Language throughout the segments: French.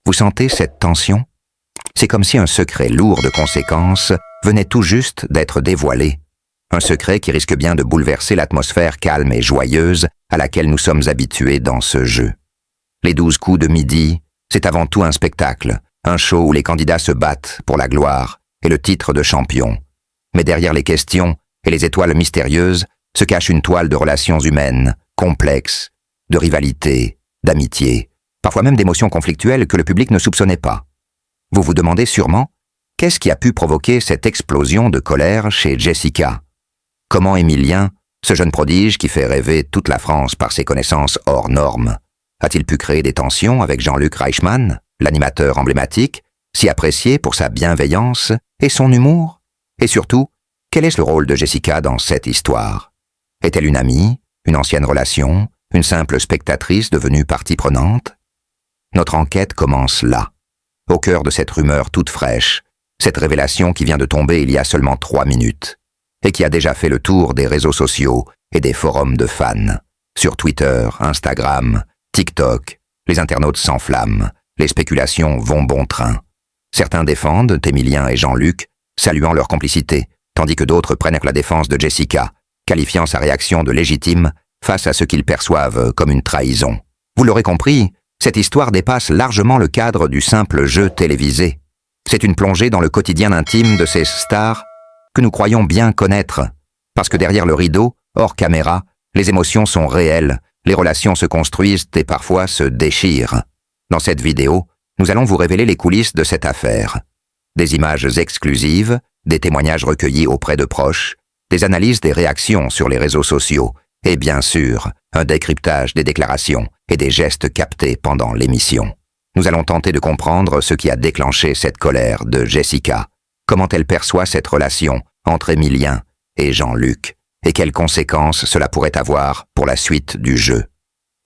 Vous sentez cette tension? C'est comme si un secret lourd de conséquences venait tout juste d'être dévoilé. Un secret qui risque bien de bouleverser l'atmosphère calme et joyeuse à laquelle nous sommes habitués dans ce jeu. Les 12 coups de midi, c'est avant tout un spectacle, un show où les candidats se battent pour la gloire et le titre de champion. Mais derrière les questions et les étoiles mystérieuses se cache une toile de relations humaines, complexes, de rivalité, d'amitié, parfois même d'émotions conflictuelles que le public ne soupçonnait pas. Vous vous demandez sûrement, qu'est-ce qui a pu provoquer cette explosion de colère chez Jessica? Comment Émilien, ce jeune prodige qui fait rêver toute la France par ses connaissances hors normes, a-t-il pu créer des tensions avec Jean-Luc Reichmann, l'animateur emblématique, si apprécié pour sa bienveillance et son humour? Et surtout, quel est le rôle de Jessica dans cette histoire? Est-elle une amie, une ancienne relation, une simple spectatrice devenue partie prenante? Notre enquête commence là, au cœur de cette rumeur toute fraîche, cette révélation qui vient de tomber il y a seulement 3 minutes, et qui a déjà fait le tour des réseaux sociaux et des forums de fans. Sur Twitter, Instagram, TikTok, les internautes s'enflamment, les spéculations vont bon train. Certains défendent Émilien et Jean-Luc, saluant leur complicité, tandis que d'autres prennent la défense de Jessica, qualifiant sa réaction de légitime face à ce qu'ils perçoivent comme une trahison. Vous l'aurez compris, cette histoire dépasse largement le cadre du simple jeu télévisé. C'est une plongée dans le quotidien intime de ces stars que nous croyons bien connaître, parce que derrière le rideau, hors caméra, les émotions sont réelles, les relations se construisent et parfois se déchirent. Dans cette vidéo, nous allons vous révéler les coulisses de cette affaire. Des images exclusives, des témoignages recueillis auprès de proches, des analyses des réactions sur les réseaux sociaux, et bien sûr, un décryptage des déclarations et des gestes captés pendant l'émission. Nous allons tenter de comprendre ce qui a déclenché cette colère de Jessica, comment elle perçoit cette relation entre Émilien et Jean-Luc, et quelles conséquences cela pourrait avoir pour la suite du jeu.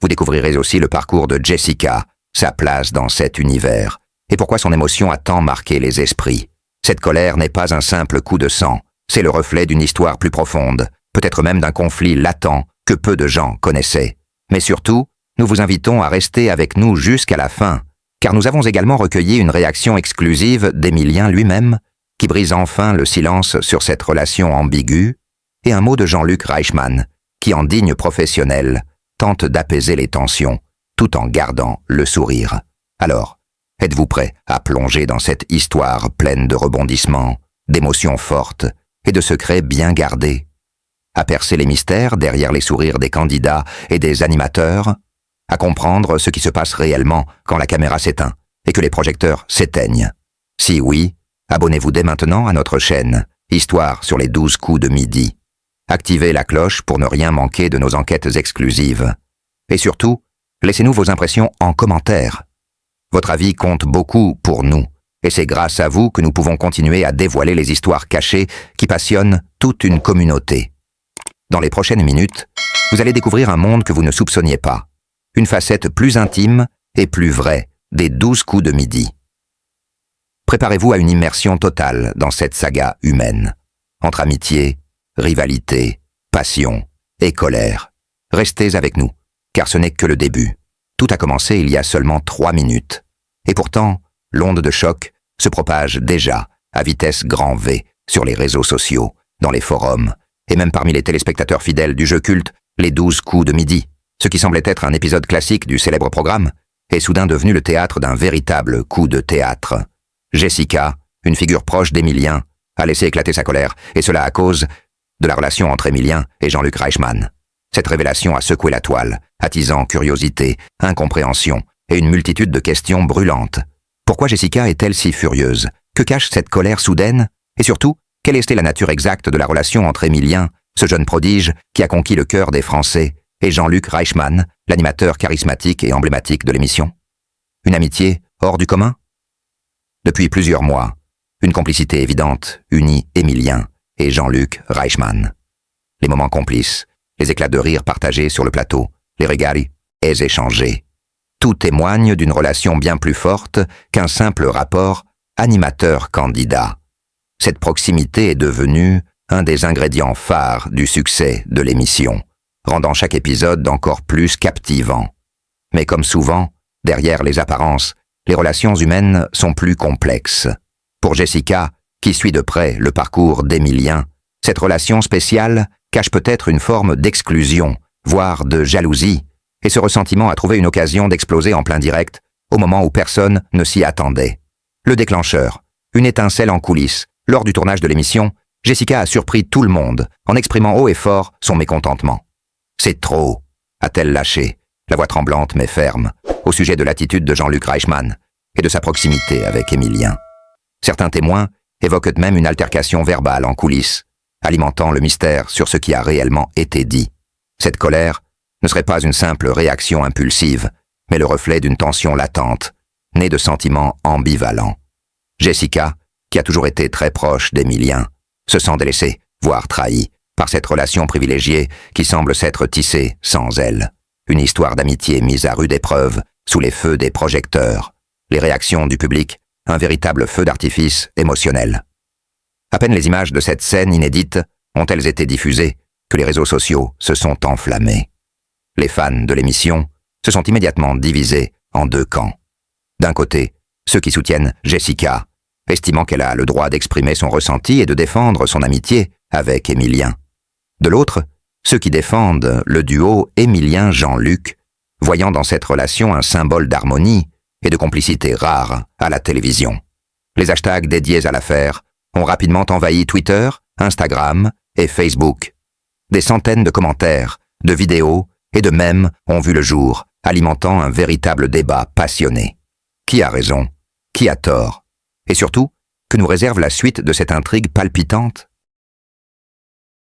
Vous découvrirez aussi le parcours de Jessica, sa place dans cet univers, et pourquoi son émotion a tant marqué les esprits. Cette colère n'est pas un simple coup de sang, c'est le reflet d'une histoire plus profonde, peut-être même d'un conflit latent que peu de gens connaissaient. Mais surtout, nous vous invitons à rester avec nous jusqu'à la fin, car nous avons également recueilli une réaction exclusive d'Émilien lui-même, qui brise enfin le silence sur cette relation ambiguë, et un mot de Jean-Luc Reichmann, qui en digne professionnel, tente d'apaiser les tensions, tout en gardant le sourire. Alors, êtes-vous prêt à plonger dans cette histoire pleine de rebondissements, d'émotions fortes et de secrets bien gardés? À percer les mystères derrière les sourires des candidats et des animateurs? À comprendre ce qui se passe réellement quand la caméra s'éteint et que les projecteurs s'éteignent? Si oui, abonnez-vous dès maintenant à notre chaîne, Histoire sur les 12 coups de midi. Activez la cloche pour ne rien manquer de nos enquêtes exclusives. Et surtout, laissez-nous vos impressions en commentaire. Votre avis compte beaucoup pour nous, et c'est grâce à vous que nous pouvons continuer à dévoiler les histoires cachées qui passionnent toute une communauté. Dans les prochaines minutes, vous allez découvrir un monde que vous ne soupçonniez pas, une facette plus intime et plus vraie des 12 coups de midi. Préparez-vous à une immersion totale dans cette saga humaine, entre amitié, rivalité, passion et colère. Restez avec nous, car ce n'est que le début. Tout a commencé il y a seulement 3 minutes. Et pourtant, l'onde de choc se propage déjà à vitesse grand V sur les réseaux sociaux, dans les forums, et même parmi les téléspectateurs fidèles du jeu culte, les 12 coups de midi. Ce qui semblait être un épisode classique du célèbre programme est soudain devenu le théâtre d'un véritable coup de théâtre. Jessica, une figure proche d'Émilien, a laissé éclater sa colère, et cela à cause de la relation entre Émilien et Jean-Luc Reichmann. Cette révélation a secoué la toile, attisant curiosité, incompréhension et une multitude de questions brûlantes. Pourquoi Jessica est-elle si furieuse? Que cache cette colère soudaine? Et surtout, quelle était la nature exacte de la relation entre Émilien, ce jeune prodige qui a conquis le cœur des Français, et Jean-Luc Reichmann, l'animateur charismatique et emblématique de l'émission? Une amitié hors du commun? Depuis plusieurs mois, une complicité évidente unit Émilien et Jean-Luc Reichmann. Les moments complices, les éclats de rire partagés sur le plateau, les regards échangés. Tout témoigne d'une relation bien plus forte qu'un simple rapport animateur-candidat. Cette proximité est devenue un des ingrédients phares du succès de l'émission, rendant chaque épisode encore plus captivant. Mais comme souvent, derrière les apparences, les relations humaines sont plus complexes. Pour Jessica, qui suit de près le parcours d'Emilien, cette relation spéciale cache peut-être une forme d'exclusion, voire de jalousie, et ce ressentiment a trouvé une occasion d'exploser en plein direct au moment où personne ne s'y attendait. Le déclencheur, une étincelle en coulisses. Lors du tournage de l'émission, Jessica a surpris tout le monde en exprimant haut et fort son mécontentement. « C'est trop !» a-t-elle lâché, la voix tremblante mais ferme, au sujet de l'attitude de Jean-Luc Reichmann et de sa proximité avec Emilien. Certains témoins évoquent même une altercation verbale en coulisses, alimentant le mystère sur ce qui a réellement été dit. Cette colère ne serait pas une simple réaction impulsive, mais le reflet d'une tension latente, née de sentiments ambivalents. Jessica, qui a toujours été très proche d'Emilien, se sent délaissée, voire trahie, par cette relation privilégiée qui semble s'être tissée sans elle. Une histoire d'amitié mise à rude épreuve sous les feux des projecteurs. Les réactions du public, un véritable feu d'artifice émotionnel. À peine les images de cette scène inédite ont-elles été diffusées que les réseaux sociaux se sont enflammés. Les fans de l'émission se sont immédiatement divisés en deux camps. D'un côté, ceux qui soutiennent Jessica, estimant qu'elle a le droit d'exprimer son ressenti et de défendre son amitié avec Emilien. De l'autre, ceux qui défendent le duo Emilien-Jean-Luc, voyant dans cette relation un symbole d'harmonie et de complicité rare à la télévision. Les hashtags dédiés à l'affaire ont rapidement envahi Twitter, Instagram et Facebook. Des centaines de commentaires, de vidéos et de mèmes ont vu le jour, alimentant un véritable débat passionné. Qui a raison? Qui a tort? Et surtout, que nous réserve la suite de cette intrigue palpitante?